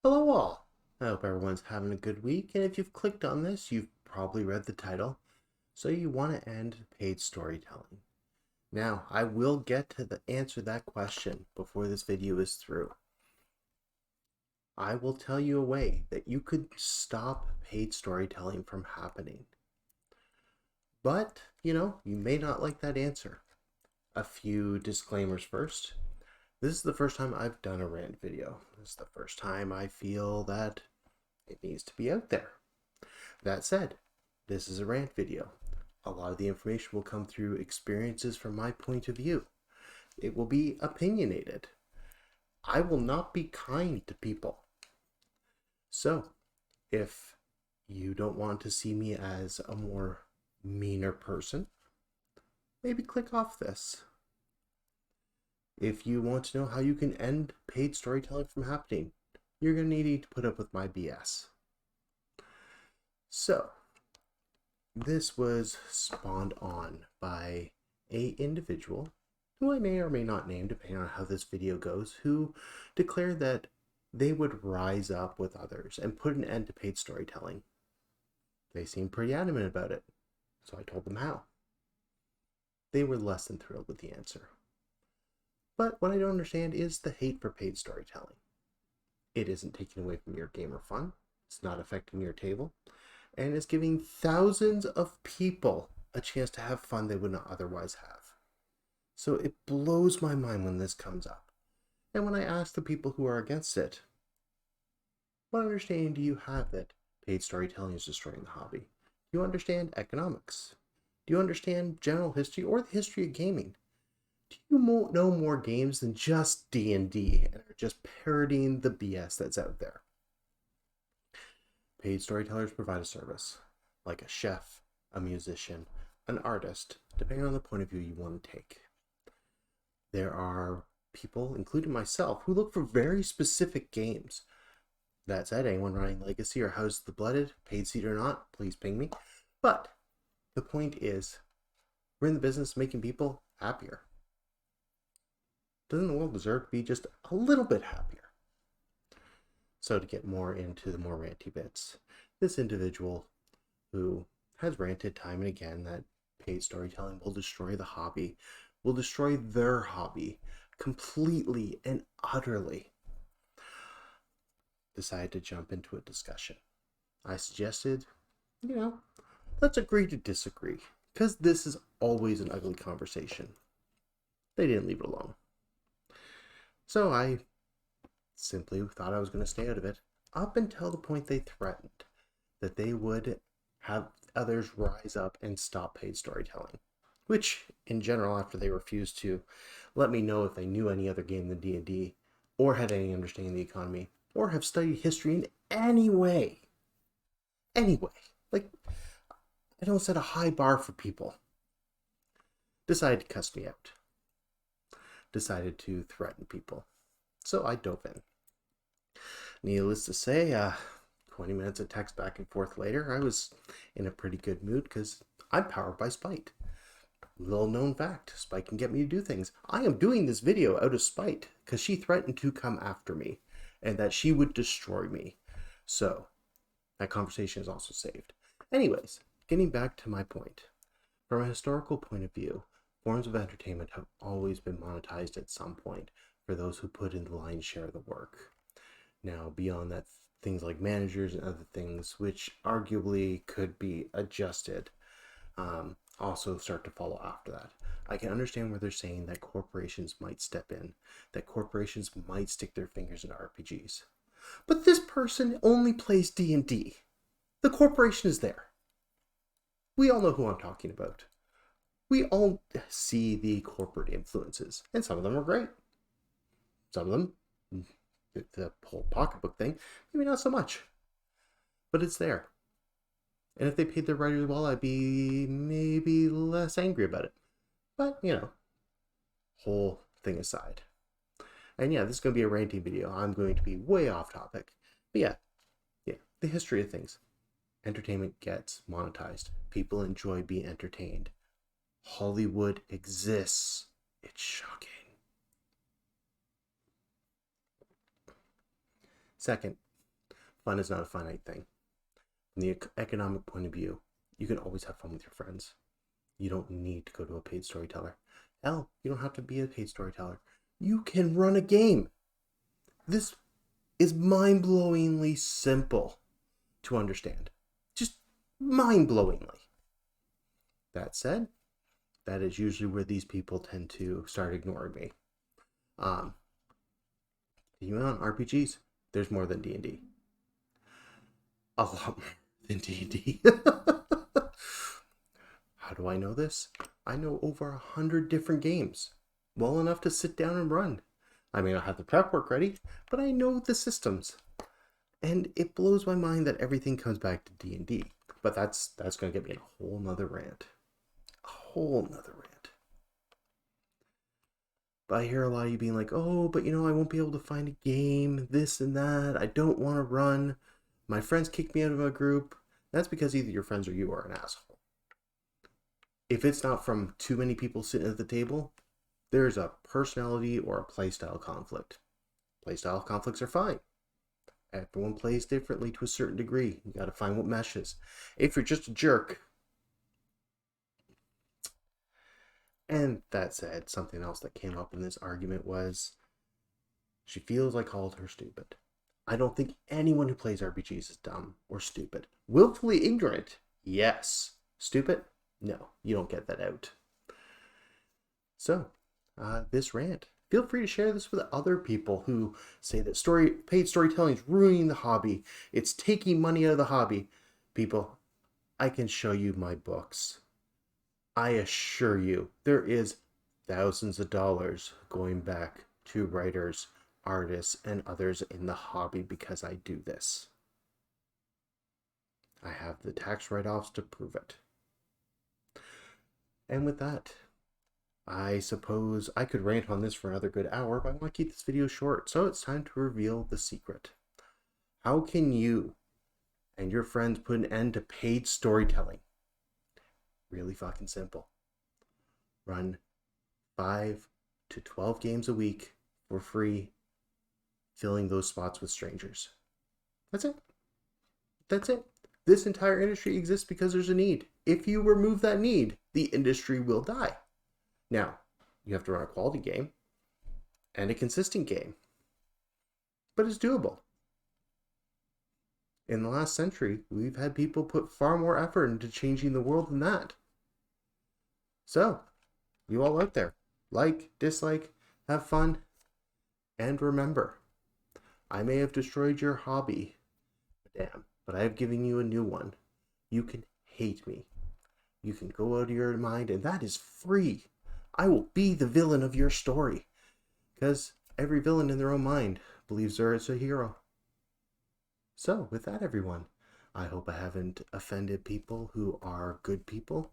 Hello all! I hope everyone's having a good week, and if you've clicked on this, you've probably read the title, so you want to end paid storytelling. Now, I will get to the answer that question before this video is through. I will tell you a way that you could stop paid storytelling from happening. But, you may not like that answer. A few disclaimers first. This is the first time I've done a rant video. This is the first time I feel that it needs to be out there. That said, this is a rant video. A lot of the information will come through experiences from my point of view. It will be opinionated. I will not be kind to people. So, if you don't want to see me as a more meaner person, maybe click off this. If you want to know how you can end paid storytelling from happening, you're going to need to put up with my BS. So, this was spawned on by a individual who I may or may not name depending on how this video goes, who declared that they would rise up with others and put an end to paid storytelling. They seemed pretty adamant about it, so I told them how. They were less than thrilled with the answer. But what I don't understand is the hate for paid storytelling. It isn't taking away from your gamer fun, it's not affecting your table, and it's giving thousands of people a chance to have fun they would not otherwise have. So it blows my mind when this comes up. And when I ask the people who are against it, what understanding do you have that paid storytelling is destroying the hobby? Do you understand economics? Do you understand general history or the history of gaming? Do you know more games than just D&D and are just parodying the BS that's out there? Paid storytellers provide a service, like a chef, a musician, an artist, depending on the point of view you want to take. There are people, including myself, who look for very specific games. That said, anyone running Legacy or House of the Blooded, paid seat or not, please ping me. But the point is, we're in the business of making people happier. Doesn't the world deserve to be just a little bit happier? So to get more into the more ranty bits, this individual who has ranted time and again that paid storytelling will destroy the hobby, will destroy their hobby completely and utterly, decided to jump into a discussion. I suggested, let's agree to disagree, because this is always an ugly conversation. They didn't leave it alone. So I simply thought I was going to stay out of it up until the point they threatened that they would have others rise up and stop paid storytelling. Which, in general, after they refused to let me know if they knew any other game than D&D, or had any understanding of the economy, or have studied history in any way, like, I don't set a high bar for people, decided to cuss me out. Decided to threaten people. So I dove in. Needless to say, 20 minutes of text back and forth later, I was in a pretty good mood because I'm powered by spite. Little known fact, spite can get me to do things. I am doing this video out of spite because she threatened to come after me and that she would destroy me. So that conversation is also saved. Anyways, getting back to my point. From a historical point of view, forms of entertainment have always been monetized at some point for those who put in the lion's share of the work. Now, beyond that, things like managers and other things, which arguably could be adjusted, also start to follow after that. I can understand where they're saying that corporations might step in, that corporations might stick their fingers into RPGs. But this person only plays D&D. The corporation is there. We all know who I'm talking about. We all see the corporate influences, and some of them are great. Some of them, the whole pocketbook thing, maybe not so much. But it's there. And if they paid their writers well, I'd be maybe less angry about it. But, whole thing aside. And yeah, this is going to be a ranting video. I'm going to be way off topic. But yeah, the history of things. Entertainment gets monetized. People enjoy being entertained. Hollywood exists. It's shocking. Second, Fun is not a finite thing. From the economic point of view, you can always have fun with your friends. You don't need to go to a paid storyteller. Hell, you don't have to be a paid storyteller. You can run a game. This is mind-blowingly simple to understand. Just mind-blowingly. That said, that is usually where these people tend to start ignoring me. Even on RPGs, there's more than D&D. A lot more than D&D. How do I know this? I know over 100 different games. Well enough to sit down and run. I may not have the prep work ready, but I know the systems. And it blows my mind that everything comes back to D&D. But that's going to get me in a whole nother rant. A whole nother rant. But I hear a lot of you being like, oh, but I won't be able to find a game, this and that. I don't want to run. My friends kick me out of a group. That's because either your friends or you are an asshole. If it's not from too many people sitting at the table, there's a personality or a playstyle conflict. Playstyle conflicts are fine. Everyone plays differently to a certain degree. You got to find what meshes. If you're just a jerk. And that said, something else that came up in this argument was she feels I called her stupid. I don't think anyone who plays RPGs is dumb or stupid. Willfully ignorant, yes. Stupid? No, you don't get that out. So, this rant. Feel free to share this with other people who say that paid storytelling is ruining the hobby. It's taking money out of the hobby. People, I can show you my books. I assure you, there is thousands of dollars going back to writers, artists, and others in the hobby because I do this. I have the tax write-offs to prove it. And with that, I suppose I could rant on this for another good hour, but I want to keep this video short, so it's time to reveal the secret. How can you and your friends put an end to paid storytelling? Really fucking simple. Run 5 to 12 games a week for free, filling those spots with strangers. That's it. That's it. This entire industry exists because there's a need. If you remove that need, the industry will die. Now, you have to run a quality game and a consistent game, but it's doable. In the last century, we've had people put far more effort into changing the world than that. So, you all out there, like, dislike, have fun, and remember, I may have destroyed your hobby, damn, but I have given you a new one. You can hate me. You can go out of your mind, and that is free. I will be the villain of your story. Because every villain in their own mind believes they're a hero. So, with that, everyone, I hope I haven't offended people who are good people.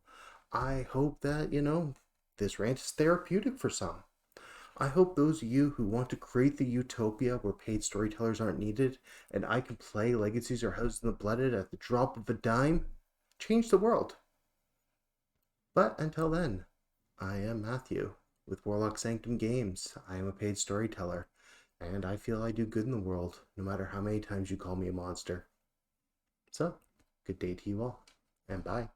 I hope that, this rant is therapeutic for some. I hope those of you who want to create the utopia where paid storytellers aren't needed and I can play Legacies or House of the Blooded at the drop of a dime, change the world. But until then, I am Matthew with Warlock Sanctum Games. I am a paid storyteller, and I feel I do good in the world, no matter how many times you call me a monster. So, good day to you all, and bye.